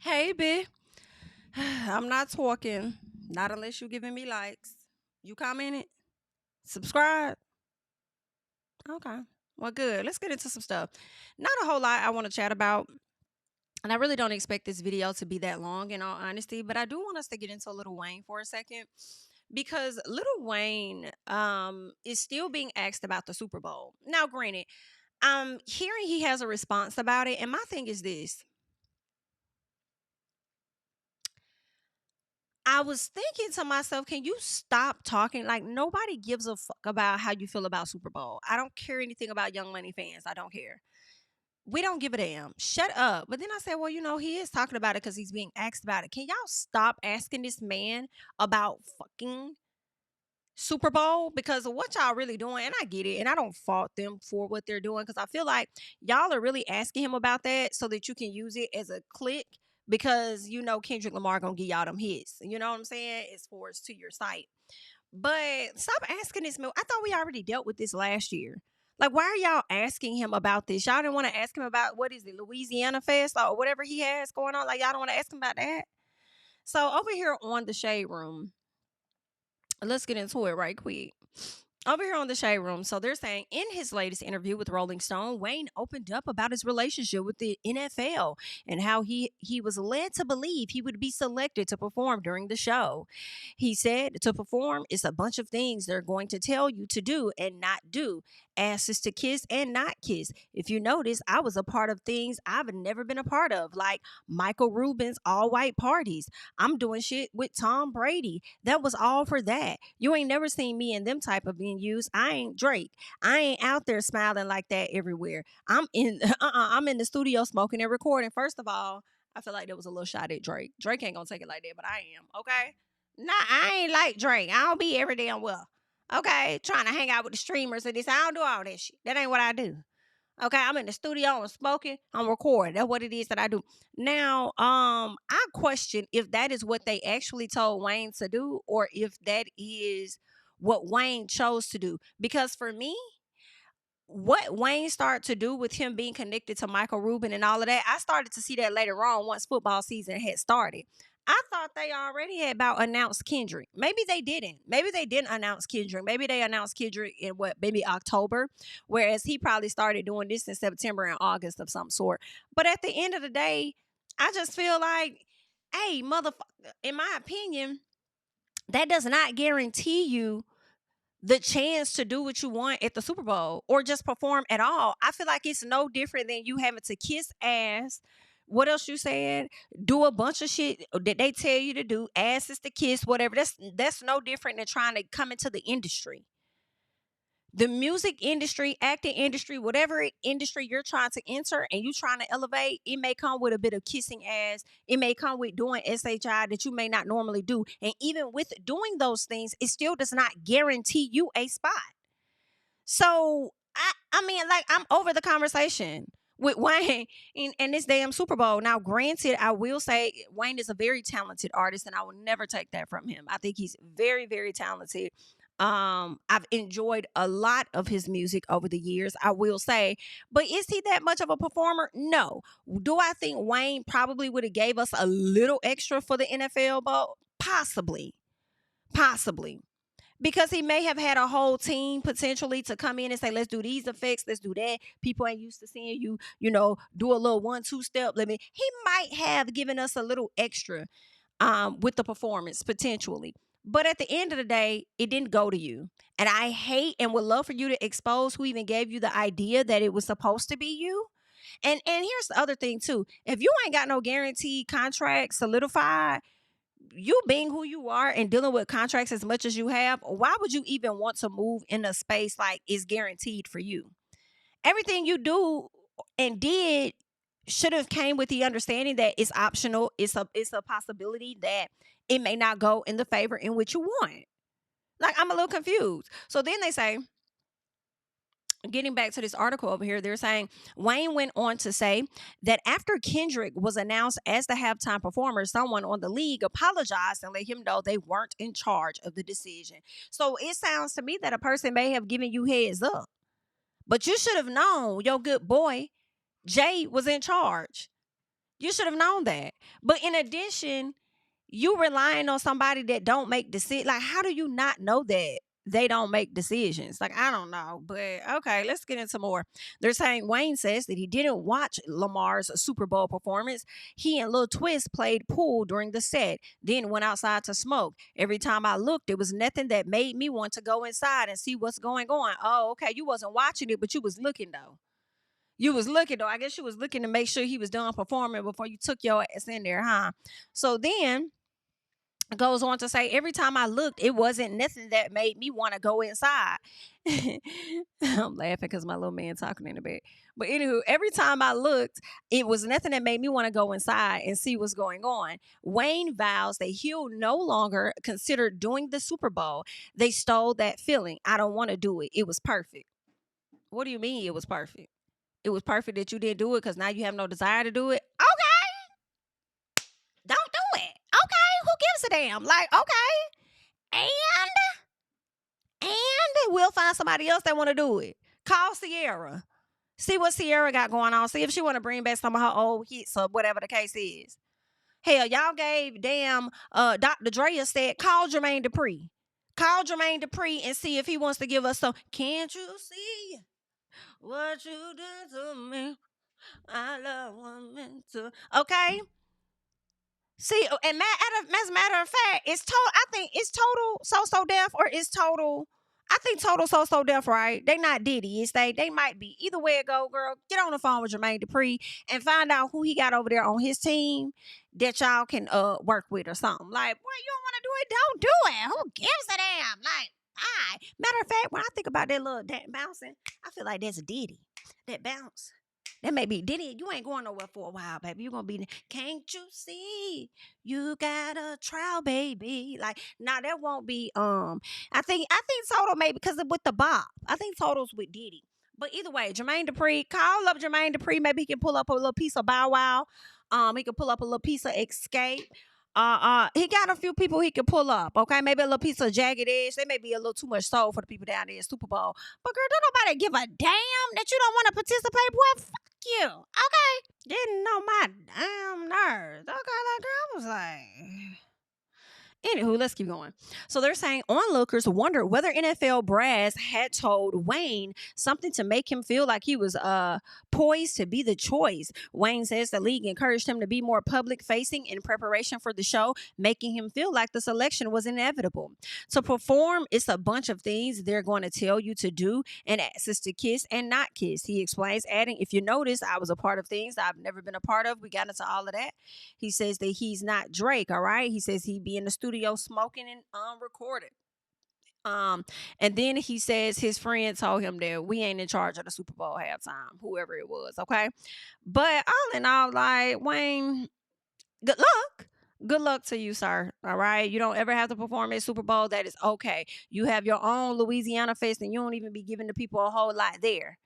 Hey, B. I'm not talking. Not unless you giving me likes. You commented? Subscribe? Okay. Well, good. Let's get into some stuff. Not a whole lot I want to chat about. And I really don't expect this video to be that long, in all honesty. But I do want us to get into Lil'Wayne for a second. Because Lil'Wayne is still being asked about the Super Bowl. Now, granted, I'm hearing he has a response about it. And my thing is this. I was thinking to myself, can you stop talking? Like, nobody gives a fuck about how you feel about Super Bowl. I don't care anything about Young Money fans. I don't care. We don't give a damn. Shut up. But then I said, well, he is talking about it because he's being asked about it. Can y'all stop asking this man about fucking Super Bowl? Because of what y'all really doing, and I get it, and I don't fault them for what they're doing because I feel like y'all are really asking him about that so that you can use it as a click because Kendrick Lamar gonna give y'all them hits. You know what I'm saying? As far as to your site. But stop asking this man. I thought we already dealt with this last year. Like, why are y'all asking him about this? Y'all didn't want to ask him about what is it, Louisiana Fest or whatever he has going on. Like, y'all don't want to ask him about that. So over here on the Shade Room, let's get into it right quick. Over here on the Shade Room, so they're saying in his latest interview with Rolling Stone, Wayne opened up about his relationship with the NFL and how he was led to believe he would be selected to perform during the show. He said to perform is a bunch of things they're going to tell you to do and not do. Asses to kiss and not kiss. If you notice, I was a part of things I've never been a part of, like Michael Rubin's all white parties. I'm doing shit with Tom Brady. That was all for that. You ain't never seen me in them type of venues. I ain't Drake. I ain't out there smiling like that everywhere. I'm in the studio smoking and recording. First of all, I feel like there was a little shot at Drake. Drake ain't gonna take it like that, but I am. Okay. Nah, I ain't like Drake. I don't be every damn well. Okay, trying to hang out with the streamers and this. I don't do all that shit. That ain't what I do. Okay, I'm in the studio, I'm smoking, I'm recording. That's what it is that I do. Now, I question if that is what they actually told Wayne to do, or if that is what Wayne chose to do. Because for me, what Wayne started to do with him being connected to Michael Rubin and all of that, I started to see that later on once football season had started. I thought they already had about announced Kendrick. Maybe they didn't. Maybe they didn't announce Kendrick. Maybe they announced Kendrick in maybe October, whereas he probably started doing this in September and August of some sort. But at the end of the day, I just feel like, hey, motherfucker, in my opinion, that does not guarantee you the chance to do what you want at the Super Bowl or just perform at all. I feel like it's no different than you having to kiss ass. What else you said? Do a bunch of shit that they tell you to do. Ass is to kiss, whatever. That's no different than trying to come into the industry. The music industry, acting industry, whatever industry you're trying to enter and you trying to elevate, it may come with a bit of kissing ass. It may come with doing SHI that you may not normally do. And even with doing those things, it still does not guarantee you a spot. So I mean, like, I'm over the conversation with Wayne and this damn Super Bowl. Now, granted, I will say Wayne is a very talented artist, and I will never take that from him. I think he's very, very talented. I've enjoyed a lot of his music over the years, I will say. But is he that much of a performer? No. Do I think Wayne probably would have gave us a little extra for the NFL Bowl? Possibly. Possibly, because he may have had a whole team potentially to come in and say, let's do these effects, let's do that. People ain't used to seeing you, do a little 1-2 step. He might have given us a little extra with the performance potentially. But at the end of the day, it didn't go to you. And I hate and would love for you to expose who even gave you the idea that it was supposed to be you. And here's the other thing too. If you ain't got no guaranteed contract solidified, you being who you are and dealing with contracts as much as you have, why would you even want to move in a space like is guaranteed for you? Everything you do and did should have came with the understanding that it's optional. It's a possibility that it may not go in the favor in which you want. Like, I'm a little confused. So then they say, getting back to this article over here, they're saying Wayne went on to say that after Kendrick was announced as the halftime performer, someone on the league apologized and let him know they weren't in charge of the decision. So it sounds to me that a person may have given you heads up, but you should have known your good boy Jay was in charge. You should have known that. But in addition, you relying on somebody that don't make decisions. Like, how do you not know that they don't make decisions? Like, I don't know. But okay, let's get into more. They're saying Wayne says that he didn't watch Lamar's Super Bowl performance. He and Lil Twist played pool during the set, then went outside to smoke. Every time I looked, there was nothing that made me want to go inside and see what's going on. Oh, okay. You wasn't watching it, but you was looking though. You was looking though. I guess you was looking to make sure he was done performing before you took your ass in there, huh? So then goes on to say, every time I looked, it wasn't nothing that made me want to go inside. I'm laughing because my little man talking in the bed. But anywho, every time I looked, it was nothing that made me want to go inside and see what's going on. Wayne vows that he'll no longer consider doing the Super Bowl. They stole that feeling. I don't want to do it. It was perfect. What do you mean it was perfect? It was perfect that you didn't do it because now you have no desire to do it. Okay, don't do it. Okay, who gives a damn? Like, okay, and we'll find somebody else that want to do it. Call Sierra. See what Sierra got going on. See if she want to bring back some of her old hits or whatever the case is. Hell, y'all gave damn Dr. Drea said, call Jermaine Dupri. Call Jermaine Dupri and see if he wants to give us some. Can't you see what you did to me? I love women too. Okay. See, and as a matter of fact, it's total. I think it's total so deaf, or it's total. I think total so deaf, right? They not Diddy. It's they might be. Either way it go, girl. Get on the phone with Jermaine Dupri and find out who he got over there on his team that y'all can work with or something. Like, boy, you don't want to do it? Don't do it. Who gives a damn? Like, matter of fact, when I think about that little bouncing, I feel like that's a Diddy. That bounce. That may be Diddy. You ain't going nowhere for a while, baby. You gonna be. Can't you see? You got a trial, baby. Like, nah, that won't be. I think Total maybe because with the Bob. I think Total's with Diddy. But either way, Jermaine Dupri, call up Jermaine Dupri. Maybe he can pull up a little piece of Bow Wow. He can pull up a little piece of Xscape. He got a few people he can pull up. Okay, maybe a little piece of Jagged Edge. They may be a little too much soul for the people down there in Super Bowl. But girl, don't nobody give a damn that you don't want to participate. Boy, fuck you. Okay, getting on my damn nerves. Okay, like girl, I was like. Anywho, let's keep going. So they're saying onlookers wonder whether NFL brass had told Wayne something to make him feel like he was poised to be the choice. Wayne says the league encouraged him to be more public facing in preparation for the show, making him feel like the selection was inevitable. To perform, it's a bunch of things they're going to tell you to do and access to kiss and not kiss. He explains, adding, if you notice, I was a part of things I've never been a part of. We got into all of that. He says that he's not Drake, all right? He says he'd be in the studio smoking and unrecorded. And then he says his friend told him that we ain't in charge of the Super Bowl halftime, whoever it was, okay? But all in all, like, Wayne, good luck. Good luck to you, sir. All right. You don't ever have to perform at Super Bowl. That is okay. You have your own Louisiana fest and you don't even be giving the people a whole lot there.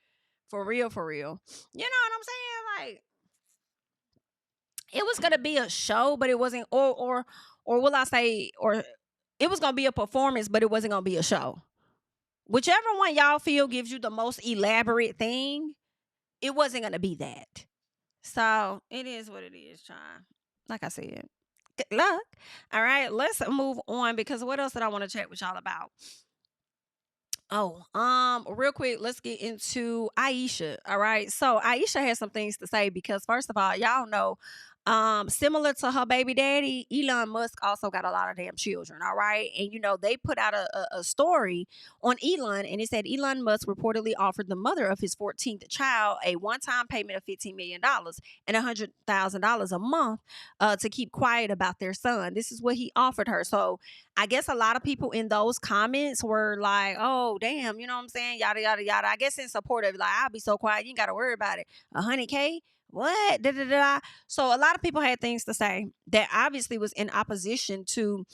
For real, for real. You know what I'm saying? Like, it was gonna be a show, but it wasn't, or will I say, or it was gonna be a performance, but it wasn't gonna be a show. Whichever one y'all feel gives you the most elaborate thing, it wasn't gonna be that. So it is what it is, child. Like I said, good luck. All right, let's move on because what else did I want to chat with y'all about? Oh, real quick, let's get into Aeysha. All right. So Aeysha has some things to say because first of all, y'all know, similar to her baby daddy, Elon Musk also got a lot of damn children. All right. And you know, they put out a story on Elon and it said Elon Musk reportedly offered the mother of his 14th child a one-time payment of $15 million and $100,000 a month to keep quiet about their son. This is what he offered her. So I guess a lot of people in those comments were like, oh, damn, you know what I'm saying? Yada, yada, yada. I guess in support of like, I'll be so quiet. You ain't got to worry about it. 100K? What? Da, da, da, da. So a lot of people had things to say that obviously was in opposition to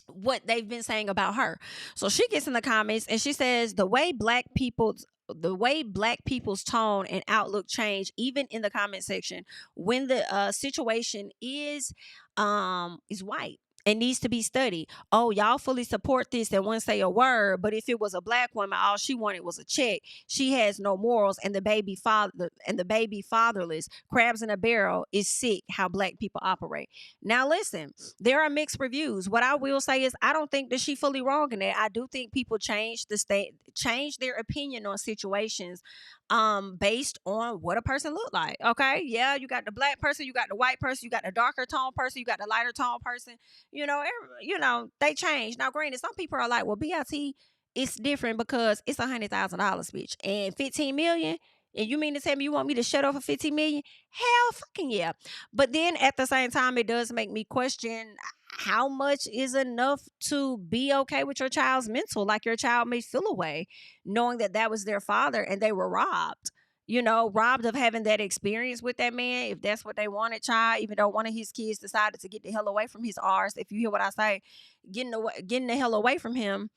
what they've been saying about her. So she gets in the comments and she says the way black people's tone and outlook change even in the comment section when the situation is white It needs to be studied. Oh, y'all fully support this and wouldn't say a word, but if it was a black woman, all she wanted was a check. She has no morals, and the baby fatherless, crabs in a barrel, is sick. How black people operate. Now, listen, there are mixed reviews. What I will say is, I don't think that she fully wrong in that. I do think people change their opinion on situations based on what a person look like. Okay, yeah, you got the black person, you got the white person, you got the darker tone person, you got the lighter tone person. They change. Now, granted, some people are like, well, BLT, it's different because it's $100,000, bitch, and 15 million. And you mean to tell me you want me to shut up for 15 million? Hell fucking yeah. But then at the same time, it does make me question how much is enough to be okay with your child's mental. Like, your child may feel away knowing that that was their father and they were robbed. Robbed of having that experience with that man, if that's what they wanted, child, even though one of his kids decided to get the hell away from his arse. If you hear what I say, getting the hell away from him,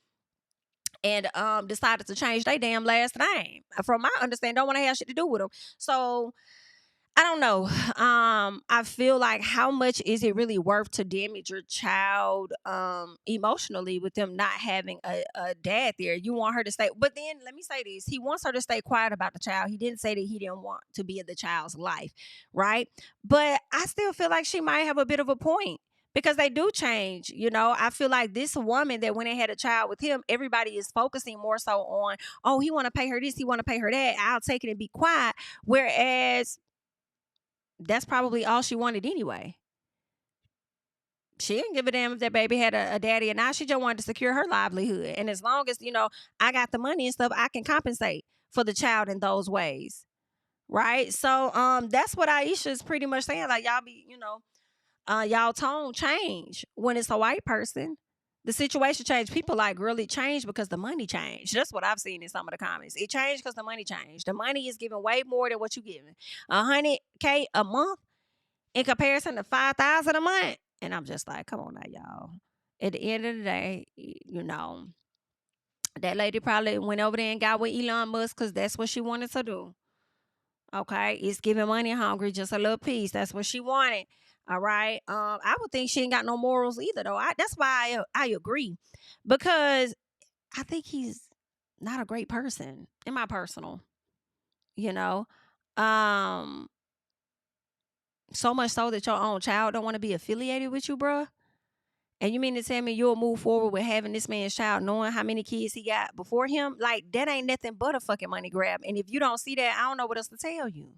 and decided to change their damn last name. From my understanding, don't want to have shit to do with them. So I don't know. I feel like, how much is it really worth to damage your child emotionally with them not having a dad there? You want her to stay, but then let me say this: he wants her to stay quiet about the child. He didn't say that he didn't want to be in the child's life, right? But I still feel like she might have a bit of a point. Because they do change, I feel like this woman that went and had a child with him, everybody is focusing more so on, oh, he want to pay her this, he want to pay her that. I'll take it and be quiet. Whereas that's probably all she wanted anyway. She didn't give a damn if that baby had a daddy or not. She just wanted to secure her livelihood. And as long as, I got the money and stuff, I can compensate for the child in those ways. Right? So that's what Aeysha is pretty much saying. Like, y'all be, y'all tone change when it's a white person. The situation changed. People like, really changed because the money changed. That's what I've seen in some of the comments. It changed because the money changed. The money is giving way more than what you giving. $100K a month in comparison to 5,000 a month. And I'm just like, come on now, y'all. At the end of the day, that lady probably went over there and got with Elon Musk because that's what she wanted to do. Okay, it's giving money hungry, just a little piece. That's what she wanted. All right. I would think she ain't got no morals either, though. That's why I agree, because I think he's not a great person, in my personal. You know, um, so much so that your own child don't want to be affiliated with you, bruh. And you mean to tell me you'll move forward with having this man's child, knowing how many kids he got before him? Like, that ain't nothing but a fucking money grab. And if you don't see that, I don't know what else to tell you.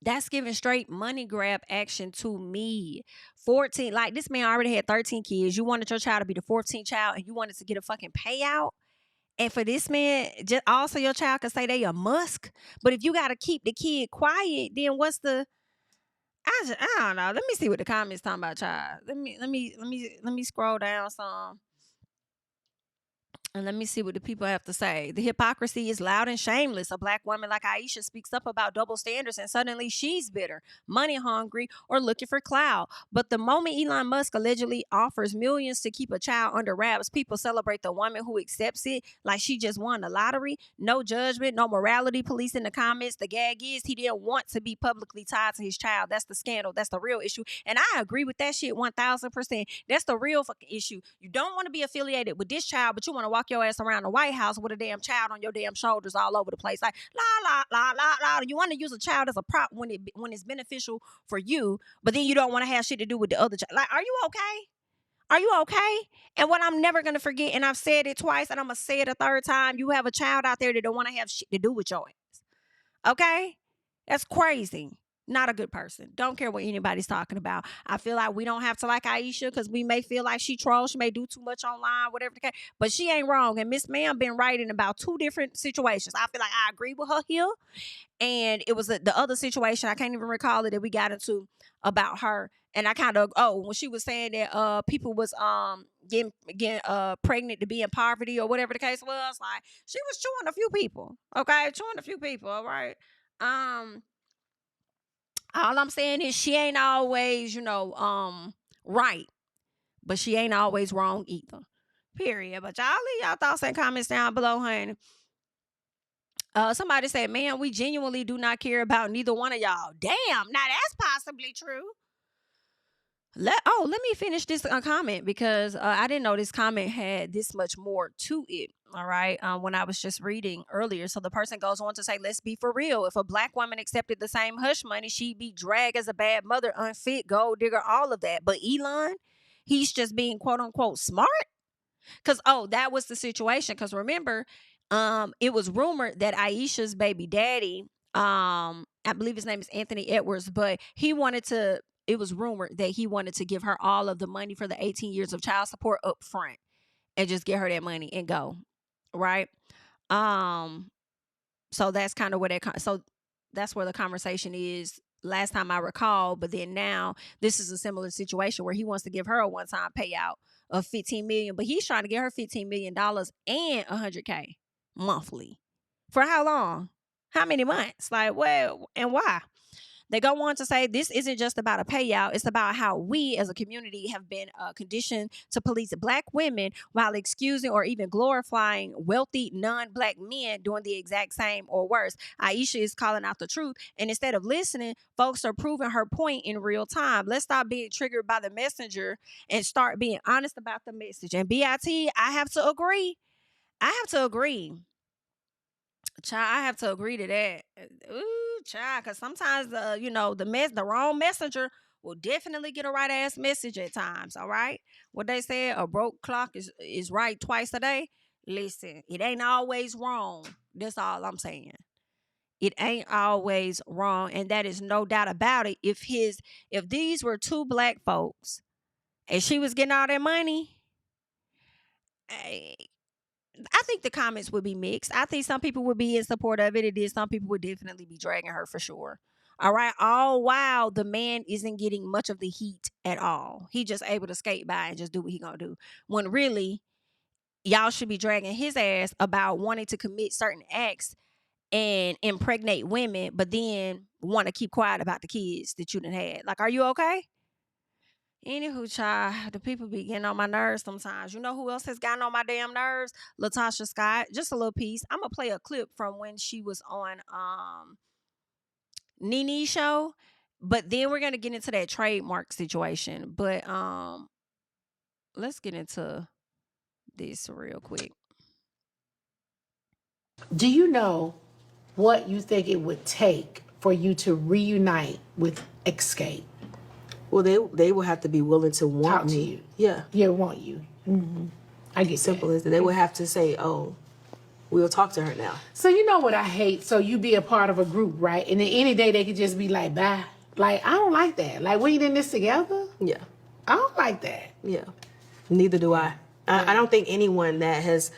That's giving straight money grab action to me. 14, like, this man already had 13 kids. You wanted your child to be the 14th child and you wanted to get a fucking payout. And for this man, just also your child could say they a Musk. But if you got to keep the kid quiet, then what's the, I don't know. Let me see what the comments talking about, child. Let me scroll down some. And let me see what the people have to say. The hypocrisy is loud and shameless. A black woman like Aeysha speaks up about double standards and suddenly she's bitter, money hungry, or looking for clout. But the moment Elon Musk allegedly offers millions to keep a child under wraps, people celebrate the woman who accepts it like she just won the lottery. No judgment, no morality police in the comments. The gag is he didn't want to be publicly tied to his child. That's the scandal. That's the real issue. And I agree with that shit 1,000%. That's the real fucking issue. You don't want to be affiliated with this child, but you want to walk your ass around the White House with a damn child on your damn shoulders all over the place. Like, la, la, la, la, la. You want to use a child as a prop when it's beneficial for you, but then you don't want to have shit to do with the other child. Like, are you okay? Are you okay? And what I'm never going to forget, and I've said it twice, and I'm going to say it a third time, you have a child out there that don't want to have shit to do with your ass. Okay? That's crazy. Not a good person. Don't care what anybody's talking about. I feel like we don't have to like Aeysha because we may feel like she trolls. She may do too much online, whatever the case. But she ain't wrong. And Miss Ma'am been right in about 2 different situations. I feel like I agree with her here. And it was the other situation, I can't even recall it, that we got into about her. And I kind of, when she was saying that people was getting pregnant to be in poverty or whatever the case was, like, she was chewing a few people. Okay? Chewing a few people, all right? All I'm saying is she ain't always, right. But she ain't always wrong either. Period. But y'all leave y'all thoughts and comments down below, honey. Somebody said, man, we genuinely do not care about neither one of y'all. Damn, now that's possibly true. Let me finish this comment because I didn't know this comment had this much more to it. All right. When I was just reading earlier. So the person goes on to say, let's be for real. If a black woman accepted the same hush money, she'd be dragged as a bad mother, unfit, gold digger, all of that. But Elon, he's just being quote unquote smart. Because, that was the situation. Because remember, it was rumored that Aisha's baby daddy, I believe his name is Anthony Edwards, but it was rumored that he wanted to give her all of the money for the 18 years of child support up front and just get her that money and go. Right. Um, so that's kind of where so that's where the conversation is last time I recall. But then now this is a similar situation where he wants to give her a one-time payout of 15 million, but he's trying to get her $15 million and 100K monthly. For how long? How many months? Like, well, and why? They go on to say this isn't just about a payout. It's about how we as a community have been conditioned to police black women while excusing or even glorifying wealthy non-black men doing the exact same or worse. Aeysha is calling out the truth. And instead of listening, folks are proving her point in real time. Let's stop being triggered by the messenger and start being honest about the message. And BIT, I have to agree. Child, I have to agree to that. Ooh, child, because sometimes the wrong messenger will definitely get a right ass message at times. All right, what they said, a broke clock is right twice a day. Listen, it ain't always wrong. That's all I'm saying. It ain't always wrong, and that is no doubt about it. If these were two black folks and she was getting all that money, I think the comments would be mixed. I think some people would be in support of it. It is. Some people would definitely be dragging her for sure. All right. All while the man isn't getting much of the heat at all. He just able to skate by and just do what he gonna do. When really, y'all should be dragging his ass about wanting to commit certain acts and impregnate women, but then want to keep quiet about the kids that you done had. Like, are you okay? Anywho, child, the people be getting on my nerves sometimes. You know who else has gotten on my damn nerves? Latasha Scott. Just a little piece. I'm gonna play a clip from when she was on Nene show, but then we're gonna get into that trademark situation. But let's get into this real quick. Do you know what you think it would take for you to reunite with Xscape? Well, they will have to be willing to want Talk to me. you. Yeah. Yeah, want you. Mm-hmm. I get Simple that. as that. They would have to say, "Oh, we'll talk to her now." So you know what I hate? So you be a part of a group, right? And then any day they could just be like, bye. Like, I don't like that. Like, we in this together? Yeah. I don't like that. Yeah. Neither do I. I don't think anyone that has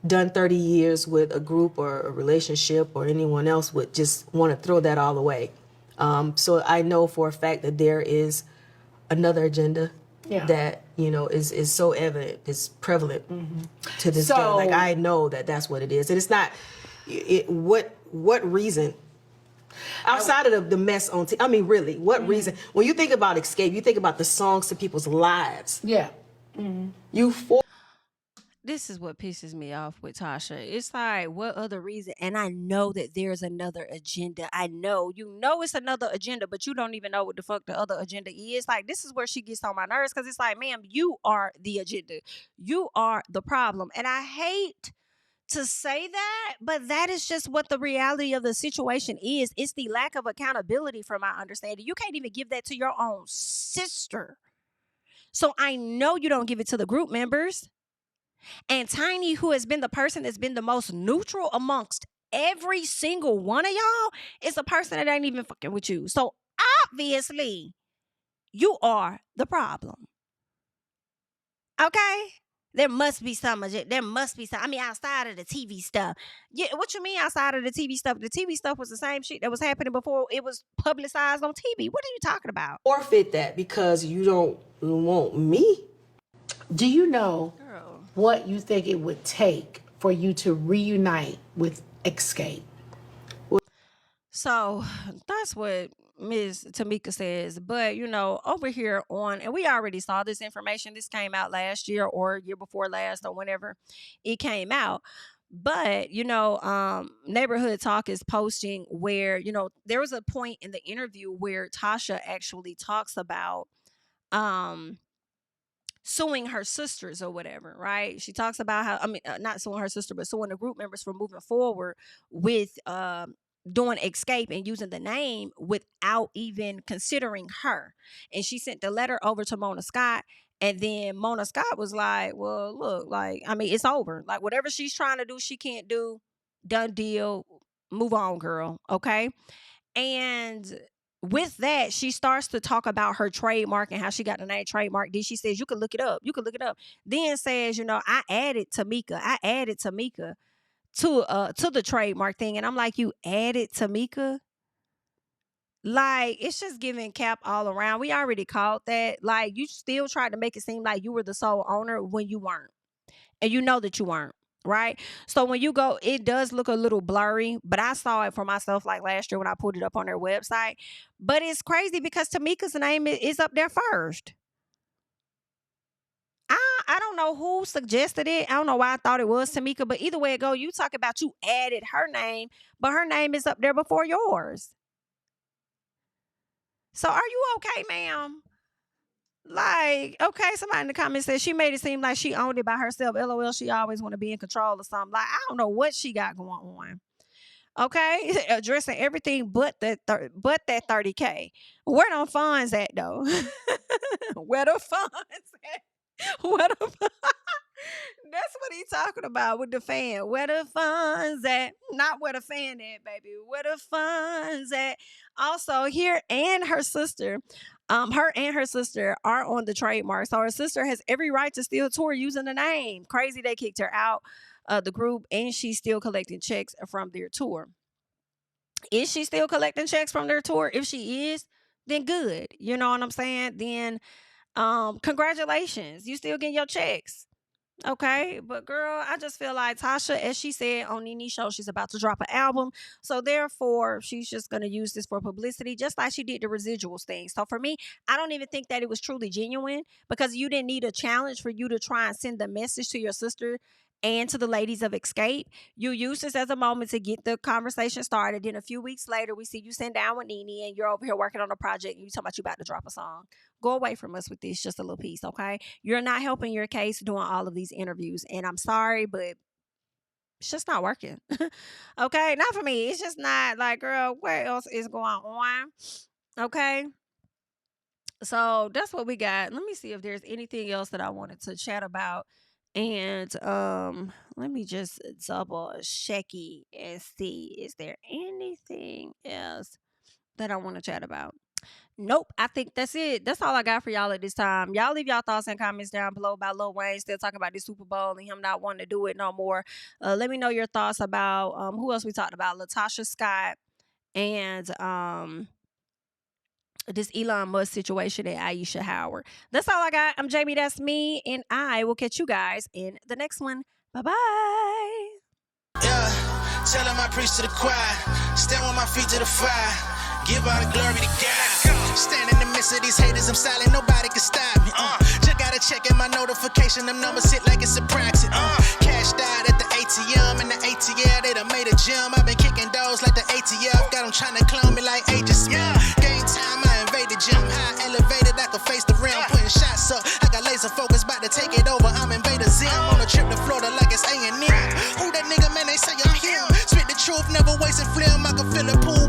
done 30 years with a group or a relationship or anyone else would just want to throw that all away. So I know for a fact that there is another agenda that, is so evident, is prevalent to this day. Like, I know that that's what it is. And it's not, what reason? Outside of the mess on I mean, really, what reason? When you think about Xscape, you think about the songs to people's lives. Yeah. This is what pisses me off with Tasha. It's like, what other reason? And I know that there's another agenda. I know. It's another agenda, but you don't even know what the fuck the other agenda is. Like, this is where she gets on my nerves because it's like, ma'am, you are the agenda. You are the problem. And I hate to say that, but that is just what the reality of the situation is. It's the lack of accountability from my understanding. You can't even give that to your own sister. So I know you don't give it to the group members. And Tiny, who has been the person that's been the most neutral amongst every single one of y'all, is a person that ain't even fucking with you. So obviously, you are the problem. Okay? There must be some of it. There must be some. I mean, outside of the TV stuff. Yeah, what you mean outside of the TV stuff? The TV stuff was the same shit that was happening before it was publicized on TV. What are you talking about? Forfeit that because you don't want me. Do you know what you think it would take for you to reunite with Xscape? So that's what Ms. Tamika says. But, over here and we already saw this information. This came out last year or year before last or whenever it came out. But, Neighborhood Talk is posting where, there was a point in the interview where Tasha actually talks about um suing her sisters or whatever, right? She talks about how, I mean, not suing her sister, but suing the group members for moving forward with doing Xscape and using the name without even considering her. And she sent the letter over to Mona Scott. And then Mona Scott was like, well, look, like, I mean, it's over. Like, whatever she's trying to do, she can't do. Done deal. Move on, girl. Okay. And with that, she starts to talk about her trademark and how she got the name trademark. Then she says, you can look it up. You can look it up. Then says, I added Tamika to the trademark thing. And I'm like, you added Tamika? Like, it's just giving cap all around. We already called that. Like, you still tried to make it seem like you were the sole owner when you weren't. And you know that you weren't. Right. So when you go, it does look a little blurry, but I saw it for myself like last year when I pulled it up on their website. But it's crazy because Tamika's name is up there first. I don't know who suggested it. I don't know why I thought it was Tamika, but either way it go, you talk about you added her name, but her name is up there before yours. So are you okay, ma'am? Like, okay, somebody in the comments said she made it seem like she owned it by herself. LOL, she always want to be in control of something. Like, I don't know what she got going on. Okay, addressing everything but that 30K. Where them funds at though? Where the funds at? Where the That's what he's talking about with the fan. Where the funds at? Not where the fan at, baby. Where the funds at? Also, here and her sister, her and her sister are on the trademark. So her sister has every right to still tour using the name. Crazy, they kicked her out of the group, and she's still collecting checks from their tour. Is she still collecting checks from their tour? If she is, then good. You know what I'm saying? Then congratulations. You still getting your checks. Okay, but girl, I just feel like Tasha, as she said on Nene's show, she's about to drop an album. So therefore, she's just going to use this for publicity, just like she did the residuals thing. So for me, I don't even think that it was truly genuine because you didn't need a challenge for you to try and send the message to your sister and to the ladies of Xscape. You use this as a moment to get the conversation started. Then a few weeks later, we see you sit down with Nene and you're over here working on a project and you talking about you about to drop a song. Go away from us with this, just a little piece, okay? You're not helping your case doing all of these interviews. And I'm sorry, but it's just not working. Okay? Not for me. It's just not like, girl, where else is going on? Okay? So that's what we got. Let me see if there's anything else that I wanted to chat about. And let me just double checky and see, is there anything else that I want to chat about? Nope, I think that's it. That's all I got for y'all at this time. Y'all leave y'all thoughts and comments down below about Lil'Wayne still talking about the Super Bowl and him not wanting to do it no more. Let me know your thoughts about who else we talked about. Latasha Scott and this Elon Musk situation and Aeysha Howard. That's all I got. I'm Jami, that's me, and I will catch you guys in the next one. Bye-bye. Yeah, tell him I preach to the choir. Stand with my feet to the fire. Give all the glory to God. Stand in the midst of these haters, I'm silent, nobody can stop me. Just gotta check in my notification, them numbers hit like it's a praxis. Cashed out at the ATM, and the ATL, they done made a gym. I've been kicking doors like the ATF, got them trying to clone me like Aegis. Game time, I invaded gym, high elevated, I can face the rim. Putting shots up, I got laser focus, about to take it over, I'm Invader Zim. On a trip to Florida like it's A&M. Who that nigga, man, they say I'm him. Spit the truth, never wasting film, I can feel the pool